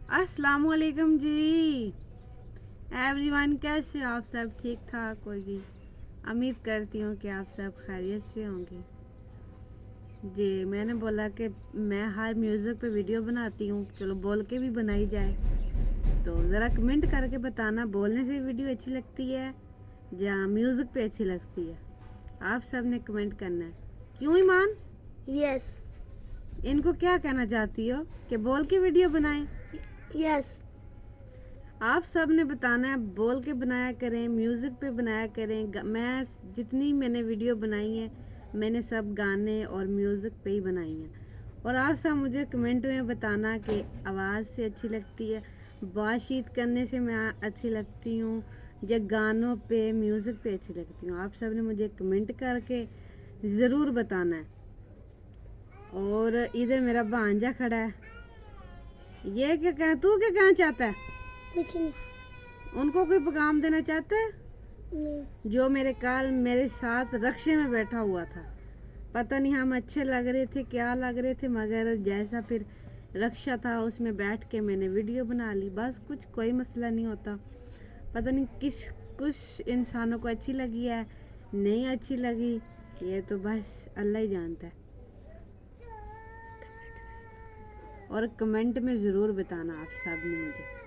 अस्सलाम वालेकुम जी एवरीवन, कैसे हो आप सब? ठीक ठाक हो जी? उम्मीद करती हूँ कि आप सब खैरियत से होंगे जी। मैंने बोला कि मैं हर म्यूज़िक पे वीडियो बनाती हूँ, चलो बोल के भी बनाई जाए। तो ज़रा कमेंट करके बताना, बोलने से वीडियो अच्छी लगती है या म्यूज़िक पे अच्छी लगती है। आप सब ने कमेंट करना है। क्यों ईमान? यस इनको क्या कहना चाहती हो कि बोल के वीडियो बनाएं? यस आप सब ने बताना है, बोल के बनाया करें, म्यूज़िक पे बनाया करें। मैं जितनी मैंने वीडियो बनाई है, मैंने सब गाने और म्यूज़िक पे ही बनाई हैं। और आप सब मुझे कमेंट में बताना कि आवाज़ से अच्छी लगती है, बातचीत करने से मैं अच्छी लगती हूँ, या गानों पे म्यूज़िक पे अच्छी लगती हूँ। आप सब ने मुझे कमेंट करके ज़रूर बताना है। और इधर मेरा भांजा खड़ा है, ये क्या कहना, तू क्या कहना चाहता है? कुछ नहीं। उनको कोई पैगाम देना चाहते हैं? नहीं। जो मेरे कल मेरे साथ रक्शे में बैठा हुआ था, पता नहीं हम अच्छे लग रहे थे, क्या लग रहे थे, मगर जैसा फिर रक्षा था उसमें बैठ के मैंने वीडियो बना ली। बस कुछ कोई मसला नहीं होता। पता नहीं कुछ इंसानों को अच्छी लगी है, नहीं अच्छी लगी, ये तो बस अल्लाह ही जानता है। और कमेंट में ज़रूर बताना आप सब ने मुझे।